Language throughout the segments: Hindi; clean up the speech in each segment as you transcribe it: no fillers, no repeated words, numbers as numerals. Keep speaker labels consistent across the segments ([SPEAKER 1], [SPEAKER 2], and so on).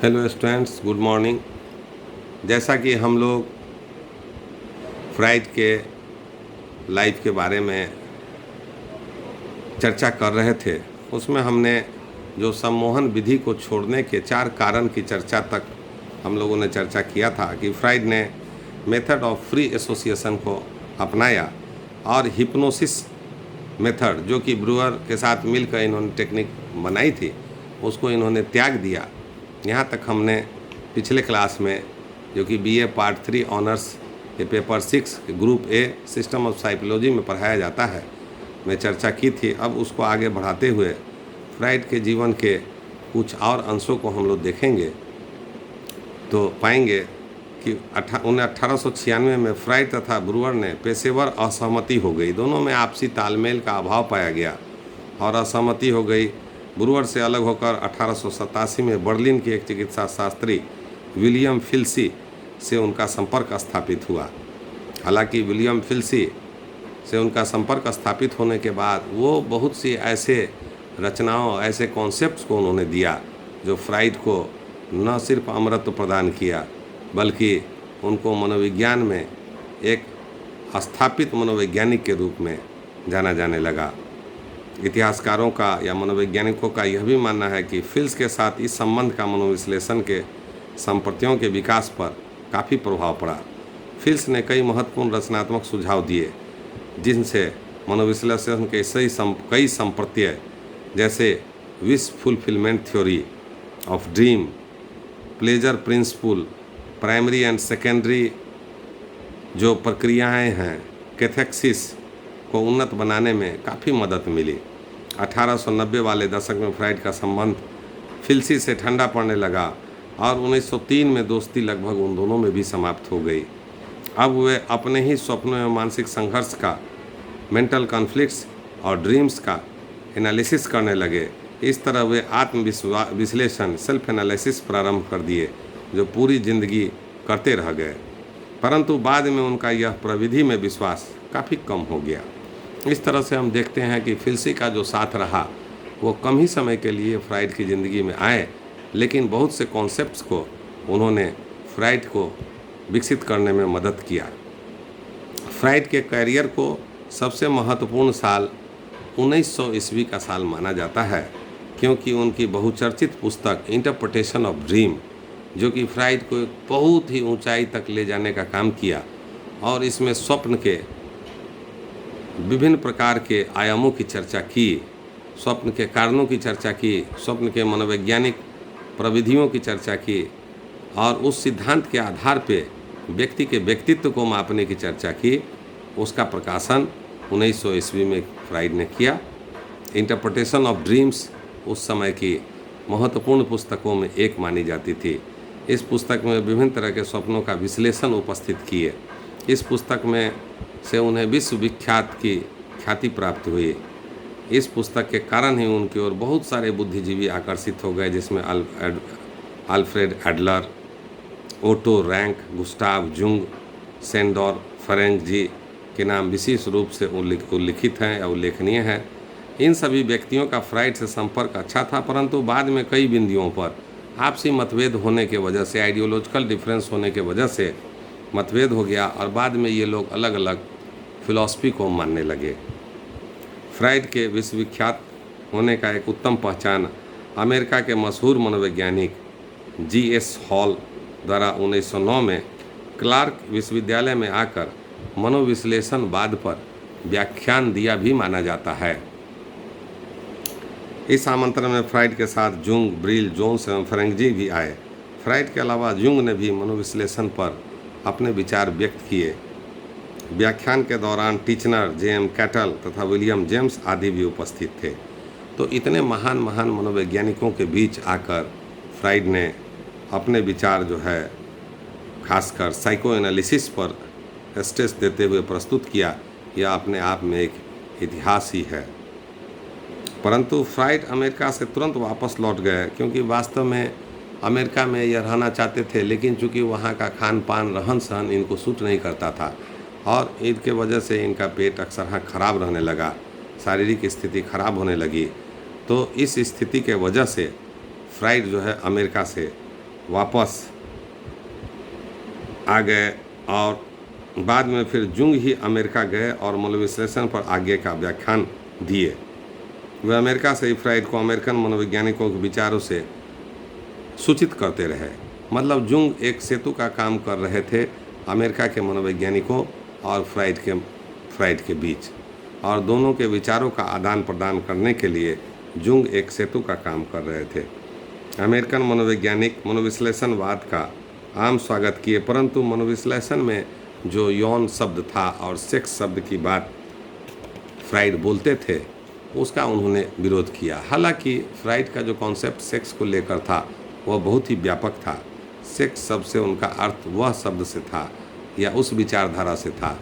[SPEAKER 1] Hello students, good morning. जैसा कि हम लोग फ्राइड के लाइफ के बारे में चर्चा कर रहे थे, उसमें हमने जो सम्मोहन विधि को छोड़ने के 4 कारण की चर्चा तक हम लोगों ने चर्चा किया था कि फ्राइड ने मेथड ऑफ फ्री एसोसिएशन को अपनाया और हिप्नोसिस मेथड जो कि ब्रूअर के साथ मिलकर इन्होंने टेक्निक बनाई थी उसको इन्होंने त्याग दिया। यहाँ तक हमने पिछले क्लास में जो कि बीए पार्ट 3 ऑनर्स के paper 6 group A system of psychology में पढ़ाया जाता है में चर्चा की थी। अब उसको आगे बढ़ाते हुए फ्राइड के जीवन के कुछ और अंशों को हम लोग देखेंगे तो पाएंगे कि 1896 में फ्राइड तथा ब्रूअर ने पेशेवर असहमति हो गई। दोनों में आपसी तालमेल का अभाव पाया गया और असहमति हो गई। ब्रूअर से अलग होकर 1887 में बर्लिन के एक चिकित्सा शास्त्री विलियम फिल्सी से उनका संपर्क स्थापित हुआ। हालांकि विलियम फिल्सी से उनका संपर्क स्थापित होने के बाद वो बहुत सी ऐसे रचनाओं, ऐसे कॉन्सेप्ट्स को उन्होंने दिया जो फ्राइड को न सिर्फ अमरत्व प्रदान किया बल्कि उनको मनोविज्ञान में एक स्थापित मनोवैज्ञानिक के रूप में जाना जाने लगा। इतिहासकारों का या मनोवैज्ञानिकों का यह भी मानना है कि फिल्स के साथ इस संबंध का मनोविश्लेषण के संप्रतियों के विकास पर काफ़ी प्रभाव पड़ा। फिल्स ने कई महत्वपूर्ण रचनात्मक सुझाव दिए जिनसे मनोविश्लेषण के कई संप्रत्यय जैसे wish fulfilment theory of dream, pleasure principal, primary and secondary जो प्रक्रियाएं हैं, कैथेक्सिस को उन्नत बनाने में काफ़ी मदद मिली। 1890 वाले दशक में फ्राइड का संबंध फिल्सी से ठंडा पड़ने लगा और 1903 में दोस्ती लगभग उन दोनों में भी समाप्त हो गई। अब वे अपने ही स्वप्नों एवं मानसिक संघर्ष का, मेंटल कॉन्फ्लिक्ट्स और ड्रीम्स का एनालिसिस करने लगे। इस तरह वे विश्लेषण सेल्फ एनालिसिस प्रारंभ कर दिए जो पूरी जिंदगी करते रह गए, परंतु बाद में उनका यह प्रविधि में विश्वास काफ़ी कम हो गया। इस तरह से हम देखते हैं कि फिल्सी का जो साथ रहा वो कम ही समय के लिए फ्राइड की ज़िंदगी में आए, लेकिन बहुत से कॉन्सेप्ट्स को उन्होंने फ्राइड को विकसित करने में मदद किया। फ्राइड के कैरियर को सबसे महत्वपूर्ण साल 1900 ईस्वी का साल माना जाता है क्योंकि उनकी बहुचर्चित पुस्तक इंटरप्रिटेशन ऑफ ड्रीम जो कि फ्राइड को एक बहुत ही ऊंचाई तक ले जाने का काम किया और इसमें स्वप्न के विभिन्न प्रकार के आयामों की चर्चा की, स्वप्न के कारणों की चर्चा की, स्वप्न के मनोवैज्ञानिक प्रविधियों की चर्चा की और उस सिद्धांत के आधार पे व्यक्ति के व्यक्तित्व को मापने की चर्चा की। उसका प्रकाशन 1900 ईस्वी में फ्राइड ने किया। इंटरप्रिटेशन ऑफ ड्रीम्स उस समय की महत्वपूर्ण पुस्तकों में एक मानी जाती थी। इस पुस्तक में विभिन्न तरह के स्वप्नों का विश्लेषण उपस्थित किए। इस पुस्तक में से उन्हें विश्व विख्यात की ख्याति प्राप्त हुई। इस पुस्तक के कारण ही उनकी ओर बहुत सारे बुद्धिजीवी आकर्षित हो गए, जिसमें Alfred Adler, Otto Rank, Gustav Jung, Sandor Ferenczi ji के नाम विशेष रूप से उल्लिखित हैं या उल्लेखनीय हैं। इन सभी व्यक्तियों का फ्राइड से संपर्क अच्छा था, परंतु बाद में कई बिंदुओं पर आपसी मतभेद होने के वजह से, आइडियोलॉजिकल डिफरेंस होने के वजह से मतभेद हो गया और बाद में ये लोग अलग अलग फिलॉसफी को मानने लगे। फ्राइड के विश्वविख्यात होने का एक उत्तम पहचान अमेरिका के मशहूर मनोवैज्ञानिक G.S. हॉल द्वारा 1909 में क्लार्क विश्वविद्यालय में आकर मनोविश्लेषणवाद पर व्याख्यान दिया भी माना जाता है। इस आमंत्रण में फ्राइड के साथ जुंग, ब्रील, जोन्स एवं फेरेंगी भी आए। फ्राइड के अलावा जुंग ने भी मनोविश्लेषण पर अपने विचार व्यक्त किए। व्याख्यान के दौरान टीचनर, J.M. कैटल तथा विलियम जेम्स आदि भी उपस्थित थे। तो इतने महान महान मनोवैज्ञानिकों के बीच आकर फ्राइड ने अपने विचार जो है खासकर साइको एनालिसिस पर स्ट्रेस देते हुए प्रस्तुत किया। यह अपने आप में एक इतिहास ही है। परंतु फ्राइड अमेरिका से तुरंत वापस लौट गए क्योंकि वास्तव में अमेरिका में यह रहना चाहते थे, लेकिन चूंकि वहाँ का खान पान, रहन सहन इनको सूट नहीं करता था और इनके वजह से इनका पेट अक्सर खराब रहने लगा, शारीरिक स्थिति खराब होने लगी। तो इस स्थिति के वजह से फ्राइड जो है अमेरिका से वापस आ गए और बाद में फिर जुंग ही अमेरिका गए और मनोविश्लेषण पर आगे का व्याख्यान दिए। वे अमेरिका से ही फ्राइड को अमेरिकन मनोवैज्ञानिकों के विचारों से सूचित करते रहे। मतलब जुंग एक सेतु का काम कर रहे थे अमेरिका के मनोवैज्ञानिकों और फ्राइड के बीच, और दोनों के विचारों का आदान प्रदान करने के लिए जुंग एक सेतु का काम कर रहे थे। अमेरिकन मनोवैज्ञानिक मनोविश्लेषणवाद का आम स्वागत किए, परंतु मनोविश्लेषण में जो यौन शब्द था और सेक्स शब्द की बात फ्राइड बोलते थे उसका उन्होंने विरोध किया। हालांकि फ्राइड का जो कॉन्सेप्ट सेक्स को लेकर था वह बहुत ही व्यापक था। सेक्स शब्द से उनका अर्थ वह शब्द से था या उस विचारधारा से था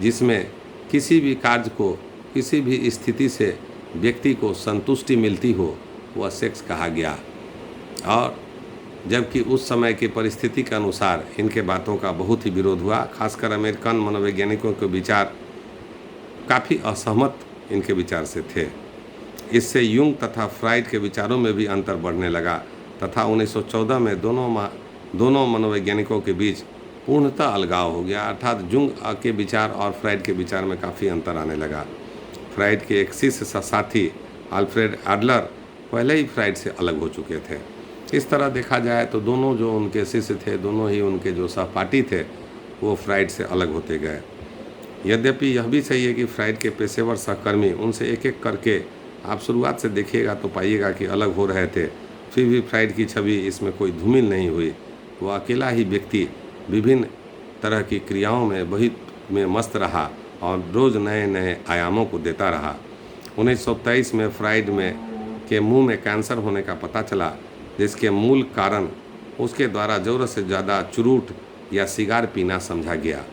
[SPEAKER 1] जिसमें किसी भी कार्य को, किसी भी स्थिति से व्यक्ति को संतुष्टि मिलती हो, वह सेक्स कहा गया। और जबकि उस समय की परिस्थिति के अनुसार इनके बातों का बहुत ही विरोध हुआ। खासकर अमेरिकन मनोवैज्ञानिकों के विचार काफ़ी असहमत इनके विचार से थे। इससे यूंग तथा फ्राइड के विचारों में भी अंतर बढ़ने लगा तथा 1914 में दोनों मनोवैज्ञानिकों के बीच पूर्णतः अलगाव हो गया, अर्थात जुंग के विचार और फ्राइड के विचार में काफ़ी अंतर आने लगा। फ्राइड के एक शिष्य साथी अल्फ्रेड एडलर पहले ही फ्राइड से अलग हो चुके थे। इस तरह देखा जाए तो दोनों जो उनके शिष्य थे, दोनों ही उनके जो सहपाठी थे, वो फ्राइड से अलग होते गए। यद्यपि यह भी सही है कि फ्राइड के पेशेवर सहकर्मी उनसे एक एक करके आप शुरुआत से देखिएगा तो पाइएगा कि अलग हो रहे थे, फिर भी फ्राइड की छवि इसमें कोई धूमिल नहीं हुई। वह अकेला ही व्यक्ति विभिन्न तरह की क्रियाओं में मस्त रहा और रोज़ नए नए आयामों को देता रहा। 1923 में फ्राइड के मुंह में कैंसर होने का पता चला, जिसके मूल कारण उसके द्वारा ज़रूरत से ज़्यादा चुरूट या सिगार पीना समझा गया।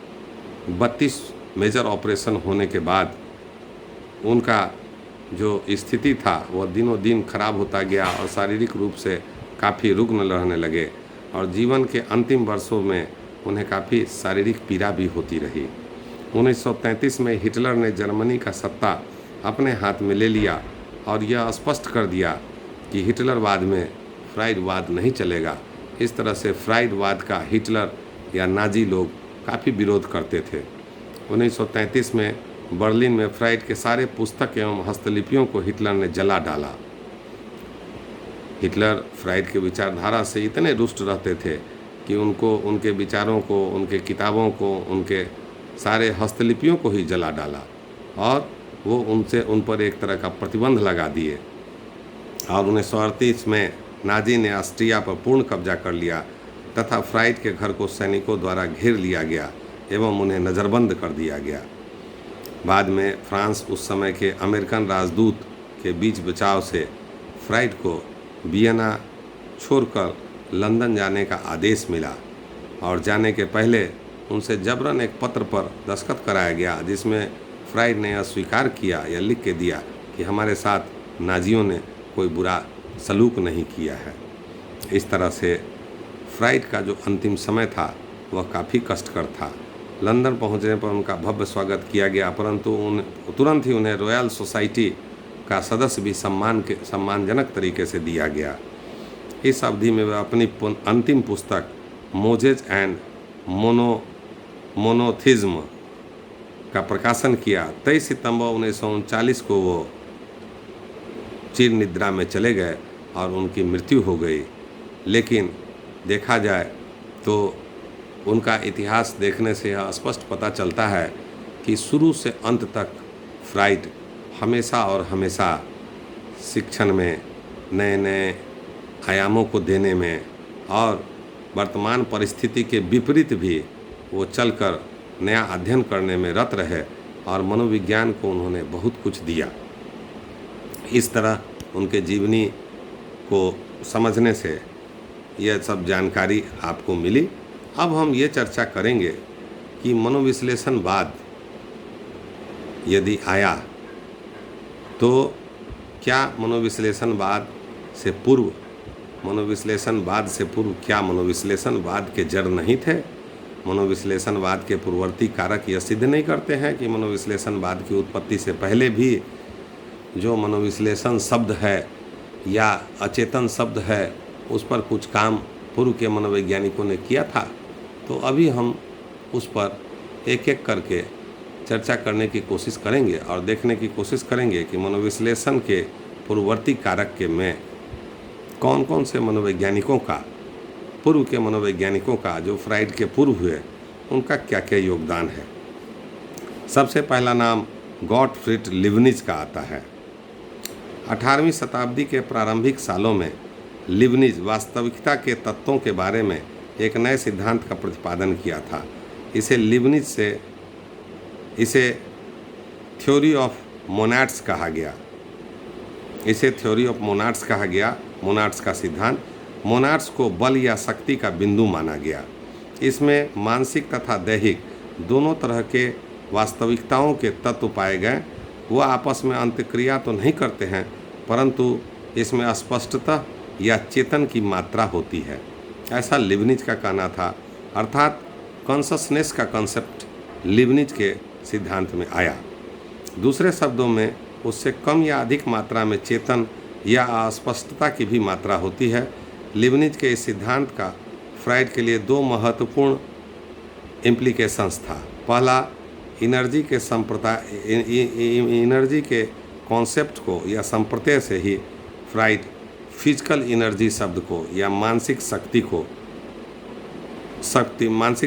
[SPEAKER 1] 32 मेजर ऑपरेशन होने के बाद उनका जो स्थिति था वह दिनों दिन खराब होता गया और शारीरिक रूप से काफ़ी रुग्ण रहने लगे और जीवन के अंतिम वर्षों में उन्हें काफ़ी शारीरिक पीड़ा भी होती रही। 1933 में हिटलर ने जर्मनी का सत्ता अपने हाथ में ले लिया और यह स्पष्ट कर दिया कि हिटलरवाद में फ्राइडवाद नहीं चलेगा। इस तरह से फ्राइडवाद का हिटलर या नाजी लोग काफ़ी विरोध करते थे। 1933 में बर्लिन में फ्राइड के सारे पुस्तक एवं हस्तलिपियों को हिटलर ने जला डाला। हिटलर फ्राइड के विचारधारा से इतने रुष्ट रहते थे कि उनके विचारों को, उनके किताबों को, उनके सारे हस्तलिपियों को ही जला डाला और वो उन पर एक तरह का प्रतिबंध लगा दिए। और 1938 में नाजी ने ऑस्ट्रिया पर पूर्ण कब्जा कर लिया तथा फ्राइड के घर को सैनिकों द्वारा घेर लिया गया एवं उन्हें नज़रबंद कर दिया गया। बाद में फ्रांस उस समय के अमेरिकन राजदूत के बीच बचाव से फ्राइड को वियना छोड़कर लंदन जाने का आदेश मिला और जाने के पहले उनसे जबरन एक पत्र पर दस्तखत कराया गया, जिसमें फ्राइड ने यह स्वीकार किया या लिख के दिया कि हमारे साथ नाजियों ने कोई बुरा सलूक नहीं किया है। इस तरह से फ्राइड का जो अंतिम समय था वह काफ़ी कष्टकर था। लंदन पहुंचने पर उनका भव्य स्वागत किया गया, परंतु तुरंत ही उन्हें रॉयल सोसाइटी का सदस्य भी सम्मानजनक तरीके से दिया गया। इस अवधि में वह अपनी अंतिम पुस्तक मोजेज एंड मोनोथिज्म का प्रकाशन किया। 23 सितंबर 1939 को वो चिर निद्रा में चले गए और उनकी मृत्यु हो गई। लेकिन देखा जाए तो उनका इतिहास देखने से यह स्पष्ट पता चलता है कि शुरू से अंत तक फ्राइड हमेशा और हमेशा शिक्षण में नए नए आयामों को देने में और वर्तमान परिस्थिति के विपरीत भी वो चलकर नया अध्ययन करने में रत रहे और मनोविज्ञान को उन्होंने बहुत कुछ दिया। इस तरह उनके जीवनी को समझने से यह सब जानकारी आपको मिली। अब हम ये चर्चा करेंगे कि मनोविश्लेषणवाद यदि आया तो क्या मनोविश्लेषणवाद से पूर्व क्या मनोविश्लेषणवाद के जड़ नहीं थे? मनोविश्लेषणवाद के पूर्ववर्ती कारक यह सिद्ध नहीं करते हैं कि मनोविश्लेषणवाद की उत्पत्ति से पहले भी जो मनोविश्लेषण शब्द है या अचेतन शब्द है उस पर कुछ काम पूर्व के मनोवैज्ञानिकों ने किया था। तो अभी हम उस पर एक एक करके चर्चा करने की कोशिश करेंगे और देखने की कोशिश करेंगे कि मनोविश्लेषण के पूर्ववर्ती कारक के में कौन कौन से मनोवैज्ञानिकों का, पूर्व के मनोवैज्ञानिकों का, जो फ्राइड के पूर्व हुए, उनका क्या क्या योगदान है। सबसे पहला नाम गॉटफ्रीड लीबनिज का आता है। 18वीं शताब्दी के प्रारंभिक सालों में लीबनिज वास्तविकता के तत्वों के बारे में एक नए सिद्धांत का प्रतिपादन किया था। इसे थ्योरी ऑफ मोनाड्स कहा गया। मोनाड्स का सिद्धांत। मोनाड्स को बल या शक्ति का बिंदु माना गया। इसमें मानसिक तथा दैहिक दोनों तरह के वास्तविकताओं के तत्व पाए गए। वह आपस में अंतक्रिया तो नहीं करते हैं, परंतु इसमें स्पष्टता या चेतन की मात्रा होती है, ऐसा लीबनिज का कहना था। अर्थात कॉन्शसनेस का कंसेप्ट लीबनिज के सिद्धांत में आया। दूसरे शब्दों में उससे कम या अधिक मात्रा में चेतन या अस्पष्टता की भी मात्रा होती है। लीबनिज के इस सिद्धांत का फ्राइड के लिए दो महत्वपूर्ण इम्प्लीकेशंस था। पहला, एनर्जी के कॉन्सेप्ट को या संप्रत्यय से ही फ्राइड फिजिकल एनर्जी शब्द को या मानसिक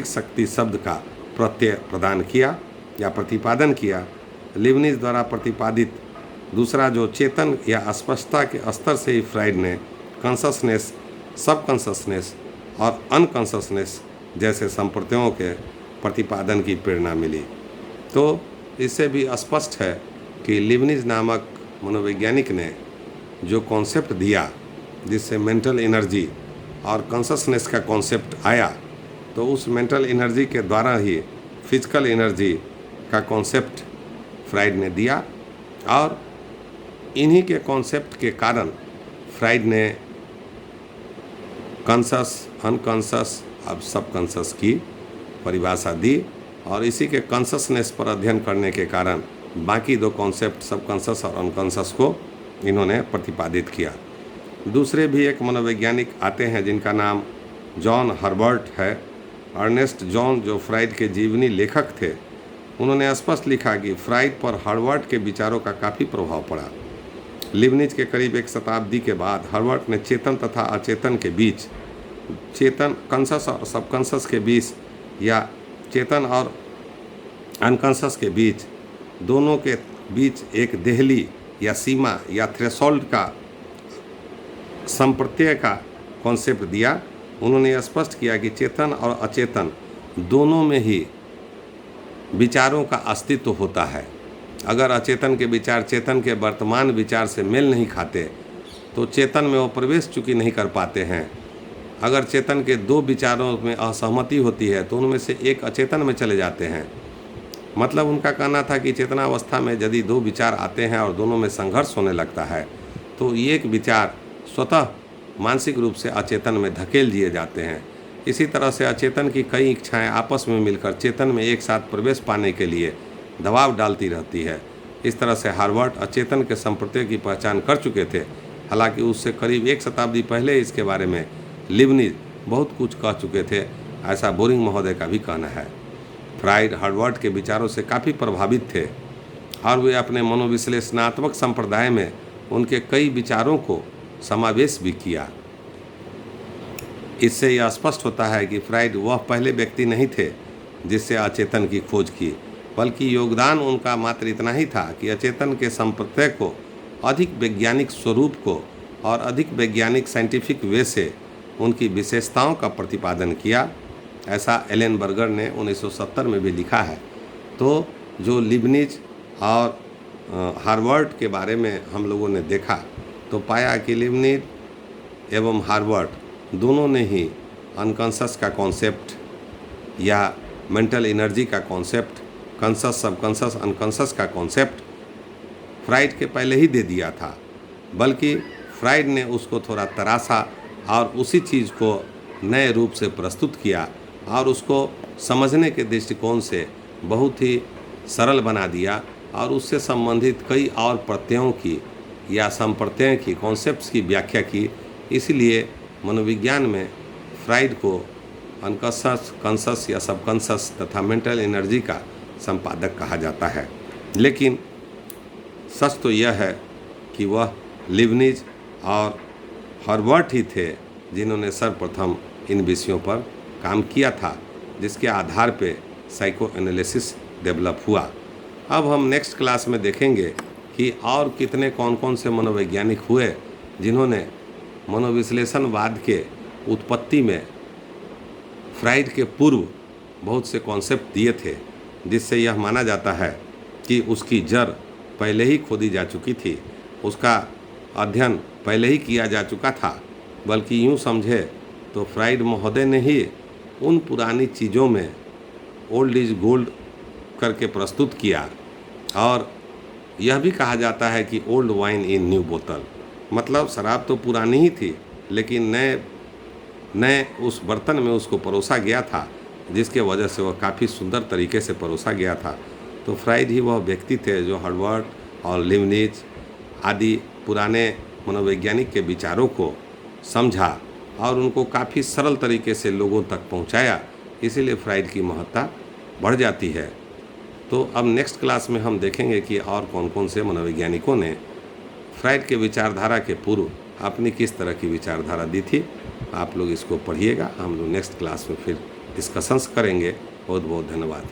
[SPEAKER 1] शक्ति शब्द का प्रत्यय प्रदान किया या प्रतिपादन किया। लीबनिज द्वारा प्रतिपादित दूसरा जो चेतन या स्पष्टता के स्तर से ही फ्राइड ने कॉन्शसनेस, सबकॉन्शसनेस और अनकॉन्शसनेस जैसे संप्रत्ययों के प्रतिपादन की प्रेरणा मिली। तो इससे भी स्पष्ट है कि लीबनिज नामक मनोवैज्ञानिक ने जो कॉन्सेप्ट दिया, जिससे मेंटल एनर्जी और कॉन्शसनेस का कॉन्सेप्ट आया, तो उस मेंटल एनर्जी के द्वारा ही फिजिकल एनर्जी का कॉन्सेप्ट फ्राइड ने दिया। और इन्हीं के कॉन्सेप्ट के कारण फ्राइड ने कॉन्शस, अनकॉन्शस अब सबकॉन्शस की परिभाषा दी और इसी के कॉन्शसनेस पर अध्ययन करने के कारण बाकी दो कॉन्सेप्ट सबकॉन्शस और अनकॉन्शस को इन्होंने प्रतिपादित किया। दूसरे भी एक मनोवैज्ञानिक आते हैं जिनका नाम जॉन हर्बर्ट है। अर्नेस्ट जॉन जो फ्राइड के जीवनी लेखक थे, उन्होंने स्पष्ट लिखा कि फ्राइड पर हर्बर्ट के विचारों का काफ़ी प्रभाव पड़ा। लीबनिज के करीब एक शताब्दी के बाद हर्बर्ट ने चेतन तथा अचेतन के बीच, चेतन कॉन्शस और सबकॉन्शस के बीच या चेतन और अनकॉन्शस के बीच, दोनों के बीच एक देहली या सीमा या थ्रेशोल्ड का संप्रत्यय का कॉन्सेप्ट दिया। उन्होंने स्पष्ट किया कि चेतन और अचेतन दोनों में ही विचारों का अस्तित्व होता है। अगर अचेतन के विचार चेतन के वर्तमान विचार से मेल नहीं खाते तो चेतन में वो प्रवेश चूँकि नहीं कर पाते हैं। अगर चेतन के दो विचारों में असहमति होती है तो उनमें से एक अचेतन में चले जाते हैं। मतलब उनका कहना था कि चेतनावस्था में यदि दो विचार आते हैं और दोनों में संघर्ष होने लगता है तो एक विचार स्वतः मानसिक रूप से अचेतन में धकेल दिए जाते हैं। इसी तरह से अचेतन की कई इच्छाएं आपस में मिलकर चेतन में एक साथ प्रवेश पाने के लिए दबाव डालती रहती है। इस तरह से हर्बर्ट अचेतन के संप्रत्यय की पहचान कर चुके थे। हालांकि उससे करीब एक शताब्दी पहले इसके बारे में लीबनिज बहुत कुछ कह चुके थे, ऐसा बोरिंग महोदय का भी कहना है। फ्राइड हर्बर्ट के विचारों से काफ़ी प्रभावित थे और वे अपने मनोविश्लेषणात्मक संप्रदाय में उनके कई विचारों को समावेश भी किया। इससे यह स्पष्ट होता है कि फ्राइड वह पहले व्यक्ति नहीं थे जिससे अचेतन की खोज की, बल्कि योगदान उनका मात्र इतना ही था कि अचेतन के संप्रत्यय को अधिक वैज्ञानिक स्वरूप को और अधिक वैज्ञानिक साइंटिफिक वे से उनकी विशेषताओं का प्रतिपादन किया। ऐसा एलन बर्गर ने 1970 में भी लिखा है। तो जो लीबनिज और हार्वर्ड के बारे में हम लोगों ने देखा तो पाया कि लीबनिज एवं हार्वर्ड दोनों ने ही अनकॉन्शस का कॉन्सेप्ट या मेंटल एनर्जी का कॉन्सेप्ट, कॉन्शस, सबकॉन्शस, अनकॉन्शस का कॉन्सेप्ट फ्राइड के पहले ही दे दिया था, बल्कि फ्राइड ने उसको थोड़ा तराशा और उसी चीज़ को नए रूप से प्रस्तुत किया और उसको समझने के दृष्टिकोण से बहुत ही सरल बना दिया और उससे संबंधित कई और प्रत्ययों की या संप्रत्ययों की, कॉन्सेप्ट्स की व्याख्या की। इसलिए मनोविज्ञान में फ्राइड को अनकॉन्शस, कॉन्शस या सबकॉन्शस तथा मेंटल एनर्जी का संपादक कहा जाता है। लेकिन सच तो यह है कि वह लिबनिज और हर्बर्ट ही थे जिन्होंने सर्वप्रथम इन विषयों पर काम किया था, जिसके आधार पे साइको एनालिसिस डेवलप हुआ। अब हम नेक्स्ट क्लास में देखेंगे कि और कितने कौन कौन से मनोवैज्ञानिक हुए जिन्होंने मनोविश्लेषणवाद के उत्पत्ति में फ्राइड के पूर्व बहुत से कॉन्सेप्ट दिए थे, जिससे यह माना जाता है कि उसकी जड़ पहले ही खोदी जा चुकी थी, उसका अध्ययन पहले ही किया जा चुका था। बल्कि यूँ समझे तो फ्राइड महोदय ने ही उन पुरानी चीज़ों में ओल्ड इज गोल्ड करके प्रस्तुत किया। और यह भी कहा जाता है कि ओल्ड वाइन इन न्यू बोतल, मतलब शराब तो पुरानी ही थी लेकिन नए उस बर्तन में उसको परोसा गया था, जिसके वजह से वह काफ़ी सुंदर तरीके से परोसा गया था। तो फ्राइड ही वह व्यक्ति थे जो हर्बर्ट और लिबनिज आदि पुराने मनोवैज्ञानिक के विचारों को समझा और उनको काफ़ी सरल तरीके से लोगों तक पहुंचाया। इसीलिए फ्राइड की महत्ता बढ़ जाती है। तो अब नेक्स्ट क्लास में हम देखेंगे कि और कौन कौन से मनोवैज्ञानिकों ने फ्राइड के विचारधारा के पूर्व अपनी किस तरह की विचारधारा दी थी। आप लोग इसको पढ़िएगा, हम लोग नेक्स्ट क्लास में फिर डिस्कशंस करेंगे। बहुत बहुत धन्यवाद।